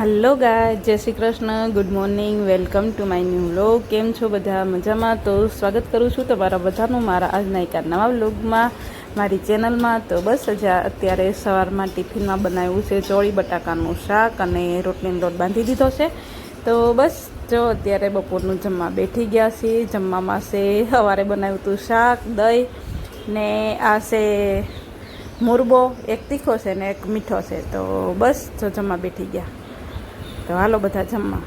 Hello ગાય, જય Shri Krishna, good morning, welcome to my new vlog. કેમ છો બધા? મજામાં? તો સ્વાગત કરું છું તમારા બધાનું મારા આજના એક નવા વ્લોગમાં, મારી ચેનલમાં. તો બસ અત્યારે સવારમાં ટિફિનમાં બનાવ્યું છે ચોળી બટાકાનું શાક અને રોટલીનો લોટ બાંધી દીધો છે. તો બસ જો અત્યારે બપોરનું જમવા બેઠી ગયા છીએ. જમવામાં છે સવારે બનાવ્યું હતું શાક, દહીં ને આ છે મુરબો, એક તીખો છે ને એક મીઠો છે. તો બસ જો જમવા બેઠી ગયા. તો હાલો બધા જમવા.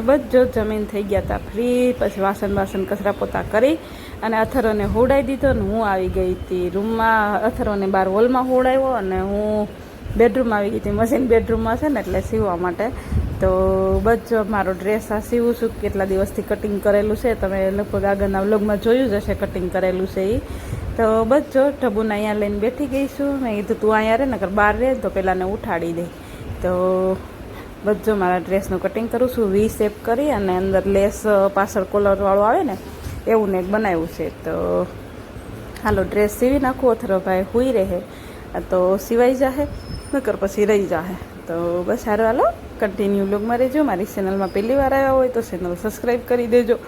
બસ જો જમીન થઈ ગયા હતા ફ્રી. પછી વાસણ કચરા પોતા કરી અને અથરોને હોડાવી દીધો ને હું આવી ગઈ હતી રૂમમાં. અથરોને બહાર હોલમાં હોડાવ્યો અને હું બેડરૂમમાં આવી ગઈ હતી. મશીન બેડરૂમમાં છે ને એટલે સીવવા માટે. તો બસ જો મારો ડ્રેસ આ સીવું છું. કેટલા દિવસથી કટિંગ કરેલું છે, તમે લગભગ આગળના વ્લોગમાં જોયું જ હશે કટિંગ કરેલું છે એ. તો બસ જો ઢબુને અહીંયા લઈને બેઠી ગઈ છું. મેં કીધું તું અહીંયા રહે નકર બહાર રહે તો પહેલાંને ઉઠાડી દે. તો બધું મારા ડ્રેસનું કટિંગ કરું છું, વી શેપ કરી અને અંદર લેસ પાછળ કોલરવાળું આવે ને એવું ને એક બનાવ્યું છે. તો હાલો ડ્રેસ સીવી નાખું. અથરોભાઈ હુઈ રહે તો સિવાઈ જાહે, નકર પછી રહી જાહે. તો બસ સારું હાલો કન્ટિન્યુ વ્લોગમાં રહેજો. મારી ચેનલમાં પહેલી વાર આવ્યા હોય તો ચેનલ સબસ્ક્રાઈબ કરી દેજો.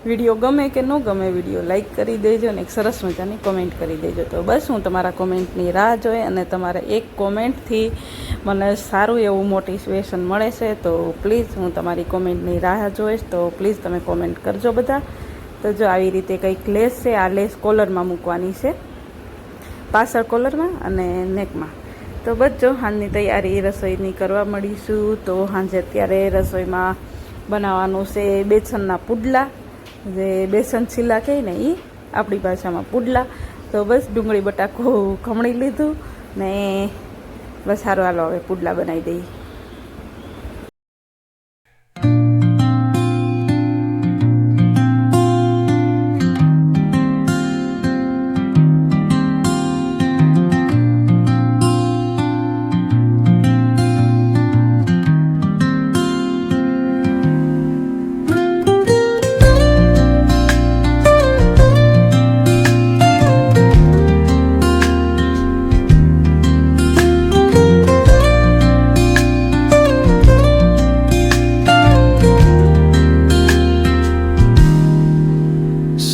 વિડીયો ગમે કે ન ગમે વિડીયો લાઇક કરી દેજો અને એક સરસ મજાની કોમેન્ટ કરી દેજો. તો બસ હું તમારા કોમેન્ટની રાહ જોઈ અને તમારા એક કોમેન્ટથી મને સારું એવું મોટિવેશન મળે છે. તો પ્લીઝ હું તમારી કોમેન્ટની રાહ જોઈશ. તો પ્લીઝ તમે કોમેન્ટ કરજો બધા. તો જો આવી રીતે કંઈક લેસ છે. આ લેસ કોલરમાં મૂકવાની છે, પાછળ કોલરમાં અને નેકમાં. તો બસ જો સાંજની તૈયારી રસોઈની કરવા મળીશું. તો સાંજે અત્યારે રસોઈમાં બનાવવાનું છે બેસનના પુડલા, જે બેસન છીલા કહે ને એ આપણી ભાષામાં પુડલા. તો બસ ડુંગળી બટાકું ખમણી લીધું ને બસ સારું હાલો હવે પુડલા બનાવી દઈએ.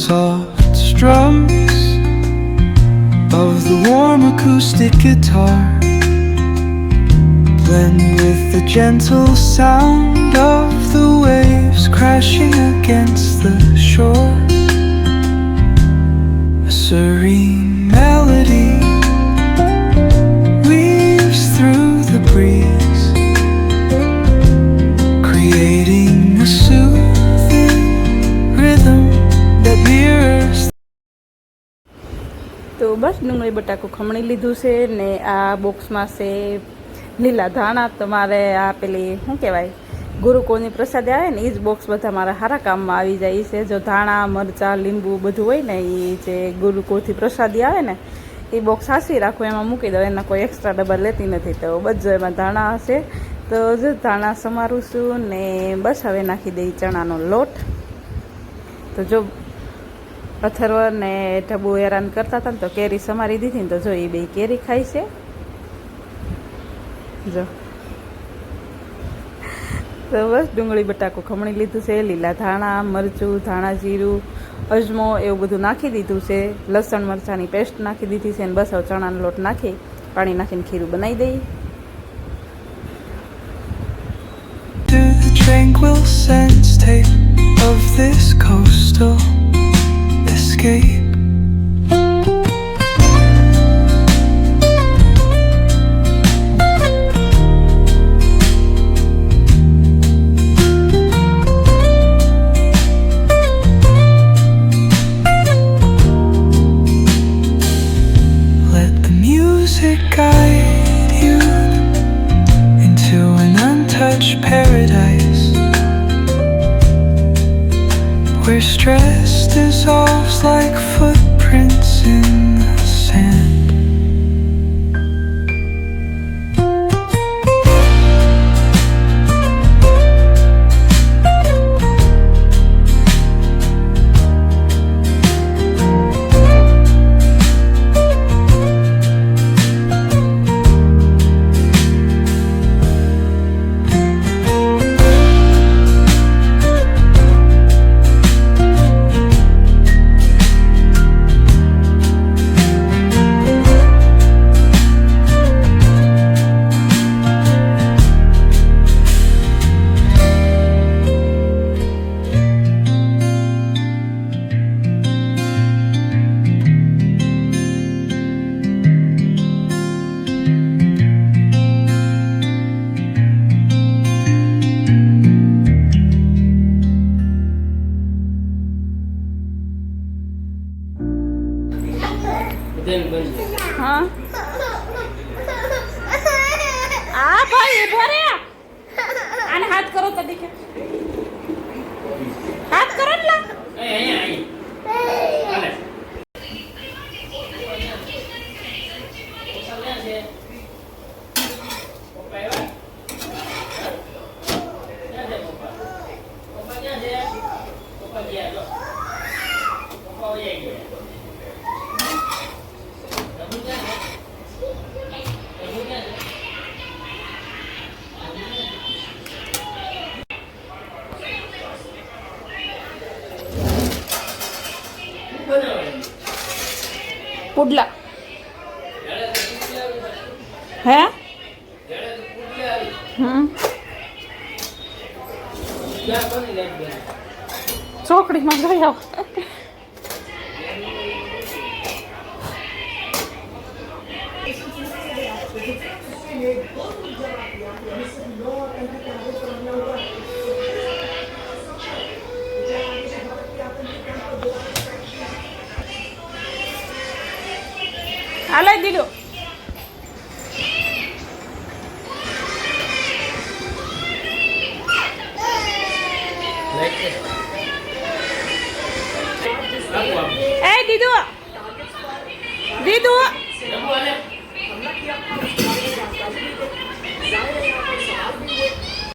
Soft strums of the warm acoustic guitar blend with the gentle sound of the waves crashing against the shore. A serene melody weaves through the breeze, creating a soothing rhythm that mirrors. તો બસ ડુંગળી બટાકું ખમણી લીધું છે ને આ બોક્સમાં છે લીલા ધાણા. તો મારે આ પેલી શું કહેવાય ગુરુકુળની પ્રસાદી આવે ને એ જ બોક્સ બધા મારા સારા કામમાં આવી જાય છે. જો ધાણા, મરચાં, લીંબુ બધું હોય ને એ જે ગુરુકુળથી પ્રસાદી આવે ને એ બોક્સ હાંસી રાખું, એમાં મૂકી દઉં. એના કોઈ એક્સ્ટ્રા ડબ્બા લેતી નથી. તો બસ જો એમાં ધાણા હશે. તો જો ધાણા સમારું છું ને બસ હવે નાખી દઈ ચણાનો લોટ. તો જો અથર્વ ને ઢબુ હેરાન કરતા હતા ને તો કેરી સમારી દીધી ને તો જો એ બે કેરી ખાય છે. જો તો બસ ડુંગળી બટાકું ખમણી લીધું છે, લીલા ધાણા, મરચું, ધાણા જીરું, અજમો એવું બધું નાખી દીધું છે. લસણ મરચાંની પેસ્ટ નાખી દીધી છે. અને બસ હવે ચણાનો લોટ નાખી પાણી નાખીને ખીરું બનાવી દઈએ. To the tranquil sense tape of this coastal escape. Let the music guide you into an untouched paradise where stress dissolves like foot અરે આને હાથ કરો તો દેખે હાથ કરો ને લા. પુડલા હે ચોકડીમાં ગઈ આવ. હાલે દીધો એ દીધો દીધો